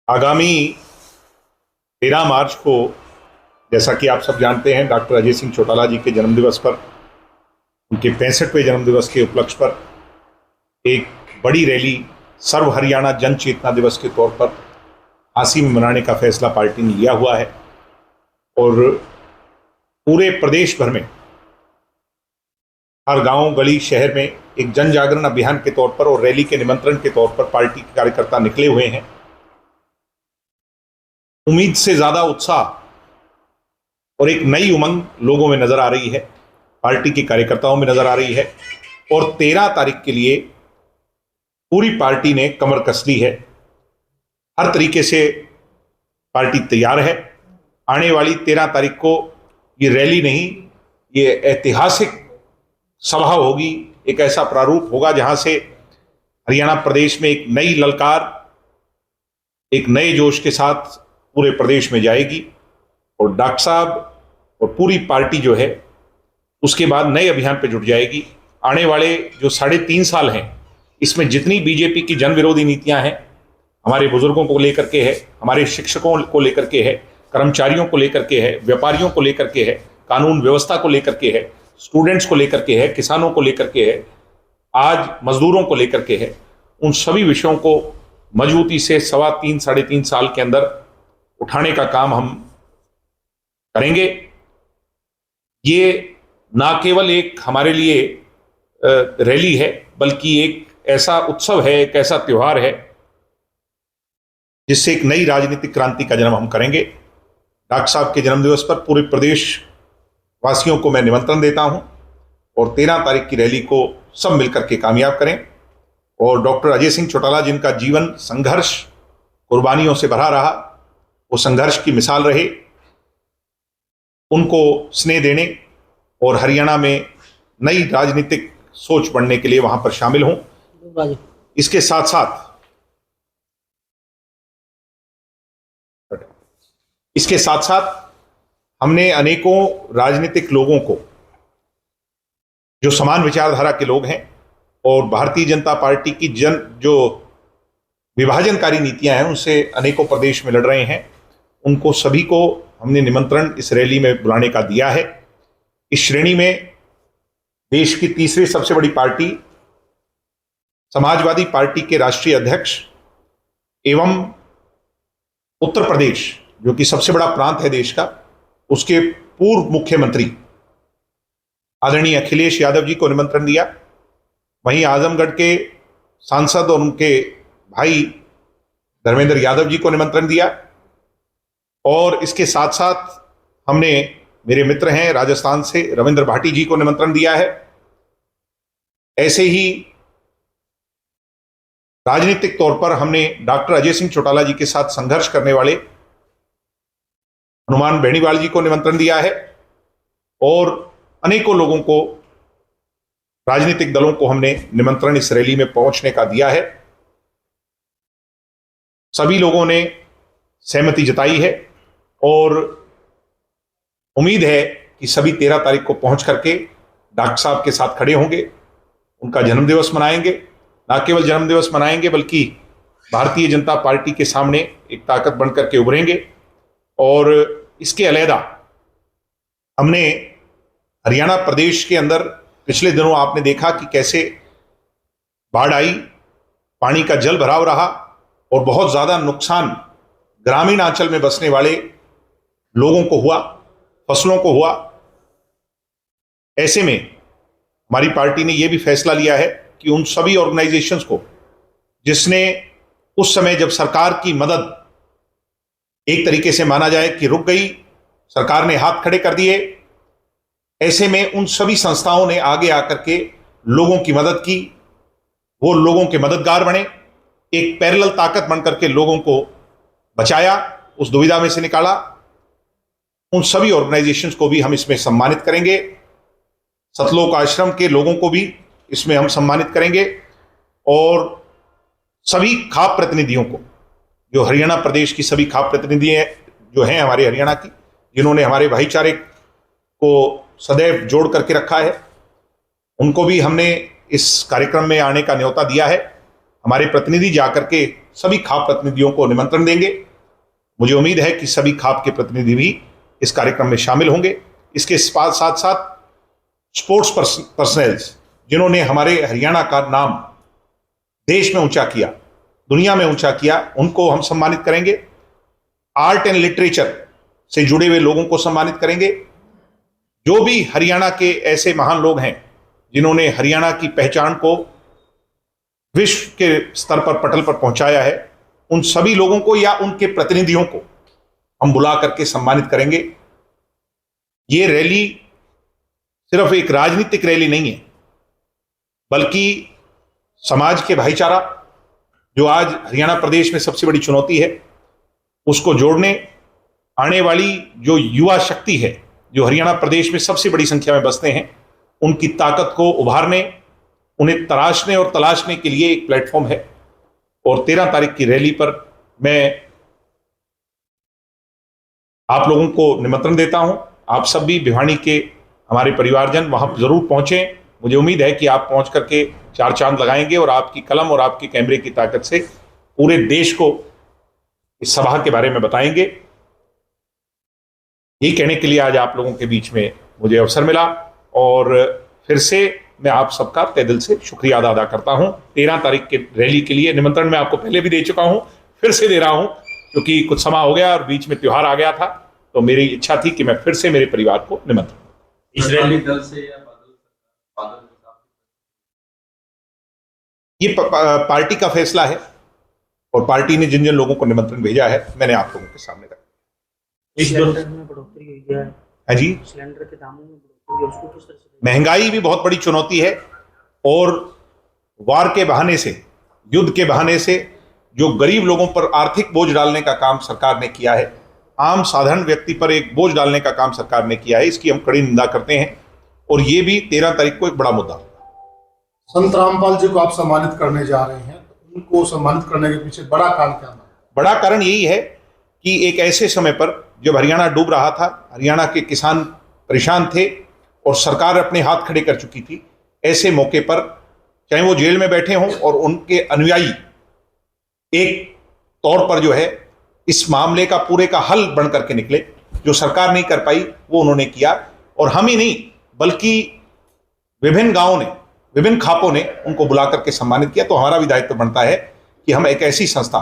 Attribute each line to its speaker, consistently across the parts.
Speaker 1: आगामी 13 मार्च को, जैसा कि आप सब जानते हैं, डॉक्टर अजय सिंह चौटाला जी के जन्मदिवस पर, उनके 65वें जन्मदिवस के उपलक्ष्य पर एक बड़ी रैली सर्व हरियाणा जन चेतना दिवस के तौर पर झांसी में मनाने का फैसला पार्टी ने लिया हुआ है। और पूरे प्रदेश भर में हर गांव, गली, शहर में एक जन जागरण अभियान के तौर पर और रैली के निमंत्रण के तौर पर पार्टी के कार्यकर्ता निकले हुए हैं। उम्मीद से ज्यादा उत्साह और एक नई उमंग लोगों में नजर आ रही है, पार्टी के कार्यकर्ताओं में नजर आ रही है। और 13 तारीख के लिए पूरी पार्टी ने कमर कस ली है। हर तरीके से पार्टी तैयार है। आने वाली 13 तारीख को ये रैली नहीं, ये ऐतिहासिक सभा होगी। एक ऐसा प्रारूप होगा जहां से हरियाणा प्रदेश में एक नई ललकार, एक नए जोश के साथ पूरे प्रदेश में जाएगी। और डॉक्टर साहब और पूरी पार्टी जो है उसके बाद नए अभियान पे जुट जाएगी। आने वाले जो 3.5 साल हैं, इसमें जितनी बीजेपी की जन विरोधी नीतियां हैं, हमारे बुजुर्गों को लेकर के है, हमारे शिक्षकों को लेकर के है, कर्मचारियों को लेकर के है, व्यापारियों को लेकर के है, कानून व्यवस्था को लेकर के है, स्टूडेंट्स को लेकर के है, किसानों को लेकर के है, आज मजदूरों को लेकर के है, उन सभी विषयों को मजबूती से 3.5 साल के अंदर उठाने का काम हम करेंगे। ये ना केवल एक हमारे लिए रैली है, बल्कि एक ऐसा उत्सव है, एक ऐसा त्योहार है जिससे एक नई राजनीतिक क्रांति का जन्म हम करेंगे। डॉक्टर साहब के जन्मदिवस पर पूरे प्रदेश वासियों को मैं निमंत्रण देता हूं और 13 तारीख की रैली को सब मिलकर के कामयाब करें। और डॉक्टर अजय सिंह चौटाला, जिनका जीवन संघर्ष, कुर्बानियों से भरा रहा, वो संघर्ष की मिसाल रहे, उनको स्नेह देने और हरियाणा में नई राजनीतिक सोच बढ़ने के लिए वहां पर शामिल हों। इसके साथ साथ हमने अनेकों राजनीतिक लोगों को, जो समान विचारधारा के लोग हैं और भारतीय जनता पार्टी की जो विभाजनकारी नीतियां हैं उनसे अनेकों प्रदेश में लड़ रहे हैं, उनको सभी को हमने निमंत्रण इस रैली में बुलाने का दिया है। इस श्रेणी में देश की तीसरी सबसे बड़ी पार्टी समाजवादी पार्टी के राष्ट्रीय अध्यक्ष एवं उत्तर प्रदेश, जो कि सबसे बड़ा प्रांत है देश का, उसके पूर्व मुख्यमंत्री आदरणीय अखिलेश यादव जी को निमंत्रण दिया। वहीं आजमगढ़ के सांसद और उनके भाई धर्मेंद्र यादव जी को निमंत्रण दिया। और इसके साथ साथ हमने, मेरे मित्र हैं राजस्थान से, रविंद्र भाटी जी को निमंत्रण दिया है। ऐसे ही राजनीतिक तौर पर हमने डॉक्टर अजय सिंह चौटाला जी के साथ संघर्ष करने वाले हनुमान बेनीवाल जी को निमंत्रण दिया है। और अनेकों लोगों को, राजनीतिक दलों को हमने निमंत्रण इस रैली में पहुंचने का दिया है। सभी लोगों ने सहमति जताई है और उम्मीद है कि सभी 13 तारीख को पहुंच करके डॉक्टर साहब के साथ खड़े होंगे, उनका जन्मदिवस मनाएंगे। ना केवल जन्मदिवस मनाएंगे, बल्कि भारतीय जनता पार्टी के सामने एक ताकत बनकर के उभरेंगे। और इसके अलहदा हमने हरियाणा प्रदेश के अंदर पिछले दिनों आपने देखा कि कैसे बाढ़ आई, पानी का जल भराव रहा और बहुत ज्यादा नुकसान ग्रामीण अंचल में बसने वाले लोगों को हुआ, फसलों को हुआ। ऐसे में हमारी पार्टी ने यह भी फैसला लिया है कि उन सभी ऑर्गेनाइजेशंस को, जिसने उस समय जब सरकार की मदद एक तरीके से माना जाए कि रुक गई, सरकार ने हाथ खड़े कर दिए, ऐसे में उन सभी संस्थाओं ने आगे आकर के लोगों की मदद की, वो लोगों के मददगार बने, एक पैरेलल ताकत बनकर के लोगों को बचाया, उस दुविधा में से निकाला। उन सभी ऑर्गेनाइजेशंस को भी हम इसमें सम्मानित करेंगे। सतलोक आश्रम के लोगों को भी इसमें हम सम्मानित करेंगे। और सभी खाप प्रतिनिधियों को, जो हरियाणा प्रदेश की सभी खाप प्रतिनिधि हैं, जो हैं हमारे हरियाणा की, जिन्होंने हमारे भाईचारे को सदैव जोड़ करके रखा है, उनको भी हमने इस कार्यक्रम में आने का न्योता दिया है। हमारे प्रतिनिधि जाकर के सभी खाप प्रतिनिधियों को निमंत्रण देंगे। मुझे उम्मीद है कि सभी खाप के प्रतिनिधि भी इस कार्यक्रम में शामिल होंगे। इसके साथ साथ स्पोर्ट्स पर्सनल्स जिन्होंने हमारे हरियाणा का नाम देश में ऊंचा किया, दुनिया में ऊंचा किया, उनको हम सम्मानित करेंगे। आर्ट एंड लिटरेचर से जुड़े हुए लोगों को सम्मानित करेंगे। जो भी हरियाणा के ऐसे महान लोग हैं जिन्होंने हरियाणा की पहचान को विश्व के स्तर पर पटल पर पहुंचाया है, उन सभी लोगों को या उनके प्रतिनिधियों को हम बुला करके सम्मानित करेंगे। ये रैली सिर्फ एक राजनीतिक रैली नहीं है, बल्कि समाज के भाईचारा, जो आज हरियाणा प्रदेश में सबसे बड़ी चुनौती है, उसको जोड़ने, आने वाली जो युवा शक्ति है जो हरियाणा प्रदेश में सबसे बड़ी संख्या में बसते हैं, उनकी ताकत को उभारने, उन्हें तराशने और तलाशने के लिए एक प्लेटफॉर्म है। और 13 तारीख की रैली पर मैं आप लोगों को निमंत्रण देता हूं। आप सब भी भिवानी के हमारे परिवारजन वहां जरूर पहुंचें। मुझे उम्मीद है कि आप पहुंच करके 4 चांद लगाएंगे और आपकी कलम और आपके कैमरे की ताकत से पूरे देश को इस सभा के बारे में बताएंगे। यही कहने के लिए आज आप लोगों के बीच में मुझे अवसर मिला और फिर से मैं आप सबका तहे दिल से शुक्रिया अदा करता हूं। 13 तारीख के रैली के लिए निमंत्रण मैं आपको पहले भी दे चुका हूं, फिर से दे रहा हूं, क्योंकि कुछ समय हो गया और बीच में त्योहार आ गया था, तो मेरी इच्छा थी कि मैं फिर से मेरे परिवार को निमंत्रण।
Speaker 2: इस रैली दल से या बादल
Speaker 1: ये पार्टी का फैसला है और पार्टी ने जिन जिन लोगों को निमंत्रण भेजा है मैंने आप लोगों के सामने रखा।
Speaker 3: सिलेंडर में बढ़ोतरी हुई है।
Speaker 1: हाँ जी,
Speaker 3: सिलेंडर के दामों में बढ़ोतरी है, उसको किस तरह से?
Speaker 1: महंगाई भी बहुत बड़ी चुनौती है और वार के बहाने से, युद्ध के बहाने से जो गरीब लोगों पर आर्थिक बोझ डालने का काम सरकार ने किया है, आम साधारण व्यक्ति पर एक बोझ डालने का काम सरकार ने किया है, इसकी हम कड़ी निंदा करते हैं और ये भी 13 तारीख को एक बड़ा मुद्दा होगा।
Speaker 4: संत रामपाल जी को आप सम्मानित करने जा रहे हैं, तो उनको सम्मानित करने के पीछे बड़ा कारण क्या है?
Speaker 1: बड़ा कारण यही है कि एक ऐसे समय पर जब हरियाणा डूब रहा था, हरियाणा के किसान परेशान थे और सरकार अपने हाथ खड़े कर चुकी थी, ऐसे मौके पर चाहे वो जेल में बैठे हों और उनके अनुयायी एक तौर पर जो है इस मामले का पूरे का हल बन करके निकले। जो सरकार नहीं कर पाई वो उन्होंने किया और हम ही नहीं बल्कि विभिन्न गांवों ने, विभिन्न खापों ने उनको बुला करके सम्मानित किया। तो हमारा भी दायित्व बनता है कि हम एक ऐसी संस्था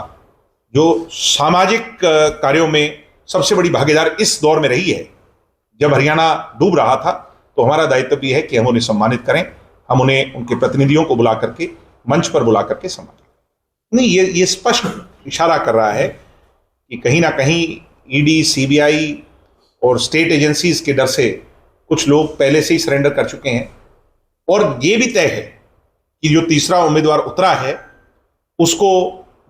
Speaker 1: जो सामाजिक कार्यों में सबसे बड़ी भागीदार इस दौर में रही है, जब हरियाणा डूब रहा था, तो हमारा दायित्व भी है कि हम उन्हें सम्मानित करें, हम उन्हें उनके प्रतिनिधियों को बुला करके मंच पर बुला करके सम्मानित करें। नहीं, ये स्पष्ट इशारा कर रहा है कि कहीं ना कहीं ईडी, सीबीआई और स्टेट एजेंसीज के डर से कुछ लोग पहले से ही सरेंडर कर चुके हैं और ये भी तय है कि जो तीसरा उम्मीदवार उतरा है उसको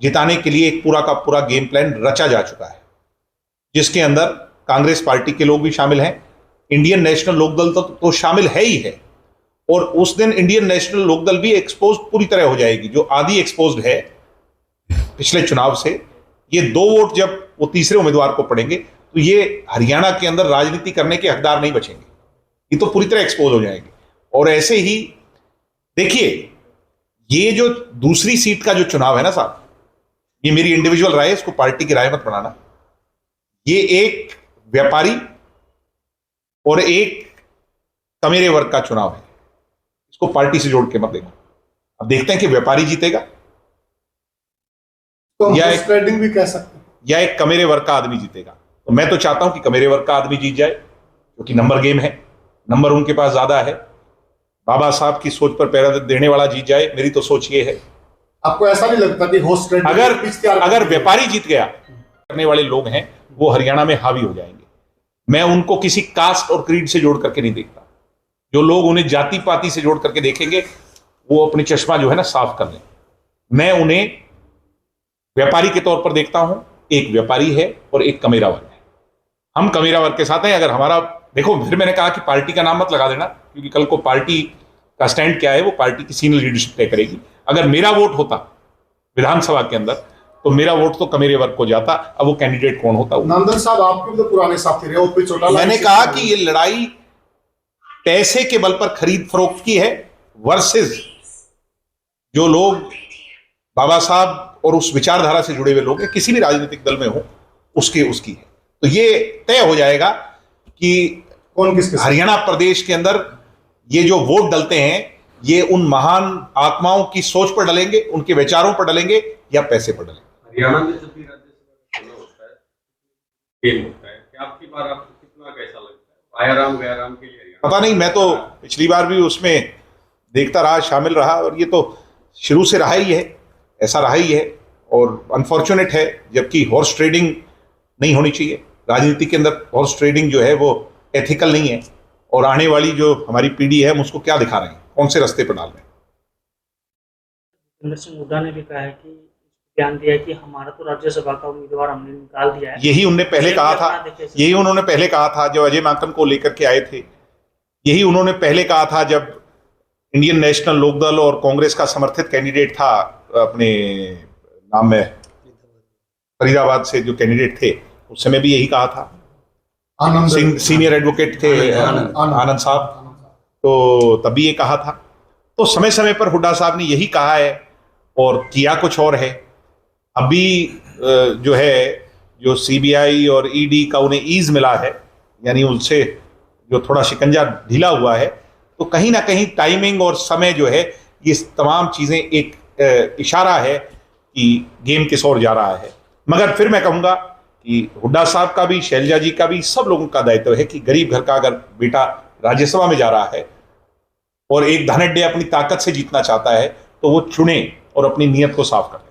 Speaker 1: जिताने के लिए एक पूरा का पूरा गेम प्लान रचा जा चुका है, जिसके अंदर कांग्रेस पार्टी के लोग भी शामिल हैं, इंडियन नेशनल लोकदल तो शामिल है ही है। और उस दिन इंडियन नेशनल लोकदल भी एक्सपोज पूरी तरह हो जाएगी, जो आधी एक्सपोज्ड है पिछले चुनाव से। ये 2 वोट जब वो तीसरे उम्मीदवार को पड़ेंगे तो ये हरियाणा के अंदर राजनीति करने के हकदार नहीं बचेंगे, ये तो पूरी तरह एक्सपोज हो जाएंगे। और ऐसे ही देखिए, ये जो दूसरी सीट का जो चुनाव है ना साहब, ये मेरी इंडिविजुअल राय है, इसको पार्टी की राय मत बनाना। ये एक व्यापारी और एक कमेरे वर्ग का चुनाव है, इसको पार्टी से जोड़ के मत देखो। अब देखते हैं कि व्यापारी जीतेगा
Speaker 4: तो
Speaker 1: या
Speaker 4: ट्रेडिंग भी कह सकते हैं,
Speaker 1: या एक कमेरे वर्ग का आदमी जीतेगा। तो मैं तो चाहता हूं कि कमेरे वर्ग का आदमी जीत जाए, क्योंकि नंबर गेम है, नंबर उनके पास ज्यादा है। बाबा साहब की सोच पर पैरा देने वाला जीत जाए, मेरी तो सोच ये है।
Speaker 4: आपको ऐसा नहीं लगता कि होस्ट
Speaker 1: अगर व्यापारी जीत गया, करने वाले लोग हैं वो हरियाणा में हावी हो जाएंगे। मैं उनको किसी कास्ट और क्रीड से जोड़ करके नहीं देखता। जो लोग उन्हें जाति पाति से जोड़ करके देखेंगे वो अपनी चश्मा जो है ना साफ कर लें। मैं उन्हें व्यापारी के तौर पर देखता हूं, एक व्यापारी है और एक कमेरा वर्ग है। हम कमेरा वर्ग के साथ हैं। अगर हमारा, देखो फिर मैंने कहा कि पार्टी का नाम मत लगा देना, क्योंकि कल को पार्टी का स्टैंड क्या है वो पार्टी की सीनियर लीडरशिप तय करेगी। अगर मेरा वोट होता विधानसभा के अंदर तो मेरा वोट तो कमेरे वर्ग को जाता। अब वो कैंडिडेट कौन होता?
Speaker 4: नंदन साहब, आपके तो पुराने साथी रहे, ओपी चौटाला।
Speaker 1: मैंने कहा कि ये लड़ाई पैसे के बल पर खरीद फरोख्त की है वर्सेस जो लोग बाबा साहब और उस विचारधारा से जुड़े हुए लोग हैं, किसी भी राजनीतिक दल में हो, उसकी है। तो ये तय हो जाएगा कि
Speaker 4: कौन किसके साथ।
Speaker 1: हरियाणा प्रदेश के अंदर ये जो वोट डलते हैं ये उन महान आत्माओं की सोच पर डलेंगे, उनके विचारों पर डलेंगे या पैसे पर डलेंगे।
Speaker 2: हरियाणा में जब भी राज्यसभा चुनाव होता है, खेल होता है, क्या आपकी बार आपको कितना कैसा लगता है? आयाराम गयाराम के लिए हरियाणा
Speaker 1: पता नहीं, मैं तो पिछली बार भी उसमें देखता रहा, शामिल रहा, और ये तो शुरू से रहा ही है, ऐसा रहा ही है। और अनफॉर्चुनेट है, जबकि हॉर्स ट्रेडिंग नहीं होनी चाहिए राजनीति के अंदर। हॉर्स ट्रेडिंग जो है वो एथिकल नहीं है, और आने वाली जो हमारी पीढ़ी है हम उसको क्या दिखा रहे हैं, कौन से रास्ते पर डाल रहे हैं।
Speaker 3: भूपेंद्र सिंह हुड्डा ने भी कहा है कि बयान दिया है कि हमारा तो राज्यसभा का उम्मीदवार हमने निकाल दिया है।
Speaker 1: यही उन्होंने पहले कहा था, यही उन्होंने पहले कहा था जब अजय माकन को लेकर के आए थे। यही उन्होंने पहले कहा था जब इंडियन नेशनल लोकदल और कांग्रेस का समर्थित कैंडिडेट था, अपने नाम में फरीदाबाद से जो कैंडिडेट थे, उस समय भी यही कहा था। सीनियर एडवोकेट थे आनंद साहब, तो तभी ये कहा था। तो समय समय पर हुड्डा साहब ने यही कहा है और किया कुछ और है। अभी जो है, जो सीबीआई और ईडी का उन्हें ईज मिला है, यानी उनसे जो थोड़ा शिकंजा ढीला हुआ है, तो कहीं ना कहीं टाइमिंग और समय जो है, ये तमाम चीजें एक इशारा है कि गेम किस ओर जा रहा है। मगर फिर मैं कहूंगा कि हुड्डा साहब का भी, शैलजा जी का भी, सब लोगों का दायित्व है कि गरीब घर का अगर बेटा राज्यसभा में जा रहा है और एक धनाढ्य अपनी ताकत से जीतना चाहता है, तो वो चुने और अपनी नीयत को साफ कर।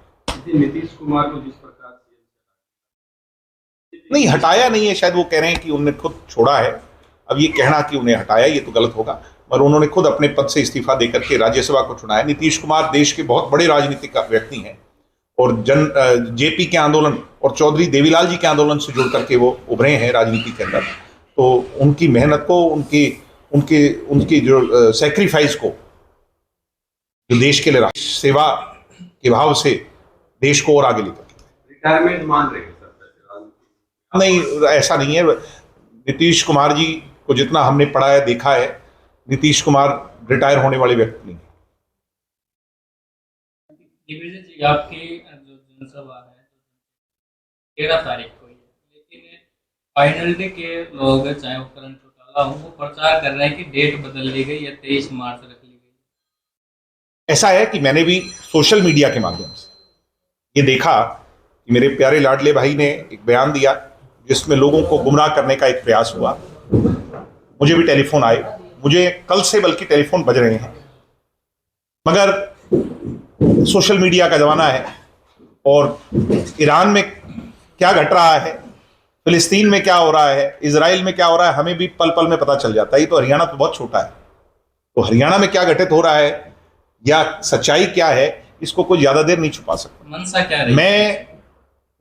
Speaker 2: नीतीश कुमार को जिस प्रकार
Speaker 1: नहीं, हटाया नहीं है, शायद वो कह रहे हैं कि उन्होंने खुद छोड़ा है। अब ये कहना कि उन्हें हटाया, ये तो गलत होगा, पर उन्होंने खुद अपने पद से इस्तीफा देकर के राज्यसभा को चुना है। नीतीश कुमार देश के बहुत बड़े राजनीतिक व्यक्ति हैं, और जेपी के आंदोलन और चौधरी देवीलाल जी के आंदोलन से जुड़ करके वो उभरे हैं राजनीति के अंदर। तो उनकी मेहनत को, उनकी जो सेक्रीफाइस को, जो देश के लिए सेवा के भाव से देश को और आगे लेकर
Speaker 2: रिटायरमेंट मान रहे हैं सर?
Speaker 1: नहीं, ऐसा नहीं है। नीतीश कुमार जी को जितना हमने पढ़ा है, देखा है, नीतीश कुमार रिटायर होने वाले व्यक्ति नहीं।
Speaker 5: दिग्विजय जी, आपकी जो जनसभा है 13 तारीख को ही है, लेकिन फाइनल डे के लोग, चाहे वो करण चौटाला हो, वो प्रचार कर रहे हैं कि डेट बदल ली गई या 23 मार्च रख ली गई।
Speaker 1: ऐसा है कि मैंने भी सोशल मीडिया के माध्यम से ये देखा कि मेरे प्यारे लाडले भाई ने एक बयान दिया जिसमें लोगों को गुमराह करने का एक प्रयास हुआ। मुझे भी टेलीफोन आए, मुझे कल से बल्कि टेलीफोन बज रहे हैं, मगर सोशल मीडिया का जमाना है, और ईरान में क्या घट रहा है, फिलिस्तीन में क्या हो रहा है, इजराइल में क्या हो रहा है, हमें भी पल पल में पता चल जाता है। ये तो हरियाणा तो बहुत छोटा है, तो हरियाणा में क्या घटित हो रहा है या सच्चाई क्या है, इसको कोई ज्यादा देर नहीं छुपा सकता।
Speaker 5: मनसा क्या रही?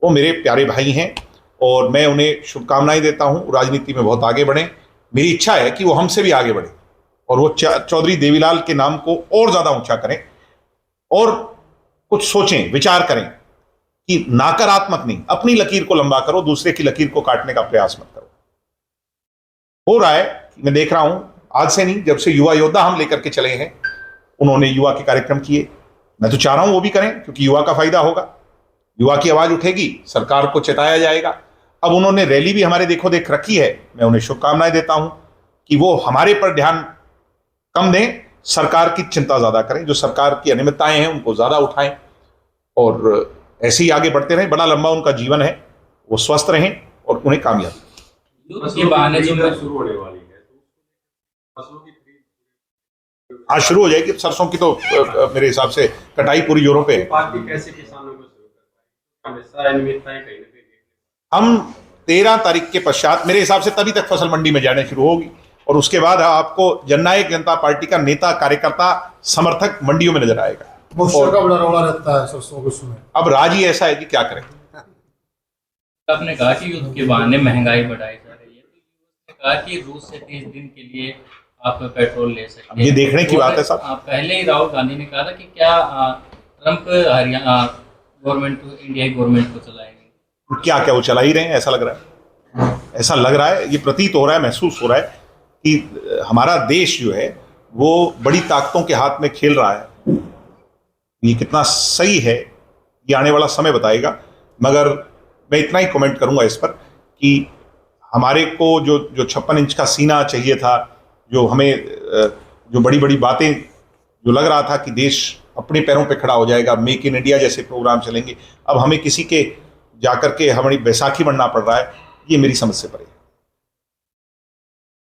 Speaker 1: वो मेरे प्यारे भाई हैं और मैं उन्हें शुभकामनाएं देता हूं, राजनीति में बहुत आगे बढ़े। मेरी इच्छा है कि वो हमसे भी आगे बढ़े और वो चौधरी देवीलाल के नाम को और ज्यादा ऊंचा करें और कुछ सोचें, विचार करें कि नकारात्मक नहीं, अपनी लकीर को लंबा करो, दूसरे की लकीर को काटने का प्रयास मत करो। हो रहा है, मैं देख रहा हूं, आज से नहीं, जब से युवा योद्धा हम लेकर के चले हैं, उन्होंने युवा के कार्यक्रम किए। मैं तो चाह रहा हूं वो भी करें, क्योंकि युवा का फायदा होगा, युवा की आवाज उठेगी, सरकार को चेताया जाएगा। अब उन्होंने रैली भी हमारे देखो देख रखी है, मैं उन्हें शुभकामनाएं देता हूं कि वो हमारे पर ध्यान कम दें, सरकार की चिंता ज्यादा करें, जो सरकार की अनियमितताएं हैं उनको ज्यादा उठाएं, और ऐसे ही आगे बढ़ते रहें। बड़ा लंबा उनका जीवन है, वो स्वस्थ रहें और उन्हें कामयाब।
Speaker 5: ये बहाने जो
Speaker 2: शुरू होने वाली है, फसलों की खरीद
Speaker 1: आज शुरू हो जाएगी। सरसों की तो मेरे हिसाब से कटाई पूरी जोरों पे है।
Speaker 2: पार्टी कैसे किसानों को शुरू कर पाएगी? हमेशा अनियमितताएं कहीं ना कहीं
Speaker 1: हम 13 तारीख के पश्चात, मेरे हिसाब से तभी तक फसल मंडी में जाने शुरू होगी, और उसके बाद आपको जननायक जनता पार्टी का नेता, कार्यकर्ता, समर्थक मंडियों में नजर आएगा।
Speaker 4: मोर्चा का बड़ा रौला रहता है सरसों के समय।
Speaker 1: अब राज ही ऐसा है कि क्या करें।
Speaker 5: आपने कहा कि युद्ध के बहाने महंगाई बढ़ाई जा रही है, तो कहा कि रूस से 30 दिन के लिए आप पेट्रोल ले सकते हैं।
Speaker 1: ये देखने की बात है साहब।
Speaker 5: पहले ही राहुल गांधी ने कहा था कि क्या Trump Haryana government, India government को चलाएंगे।
Speaker 1: क्या क्या वो चला ही रहे हैं, ऐसा लग रहा है, ऐसा लग रहा है, ये प्रतीत हो रहा है, महसूस हो रहा है कि हमारा देश जो है वो बड़ी ताकतों के हाथ में खेल रहा है। ये कितना सही है ये आने वाला समय बताएगा। मगर मैं इतना ही कमेंट करूंगा इस पर कि हमारे को जो 56 इंच का सीना चाहिए था, जो हमें जो बड़ी बड़ी बातें जो लग रहा था कि देश अपने पैरों पे खड़ा हो जाएगा, मेक इन इंडिया जैसे प्रोग्राम चलेंगे, अब हमें किसी के जाकर के हमारी बैसाखी बनना पड़ रहा है, ये मेरी समझ से परे।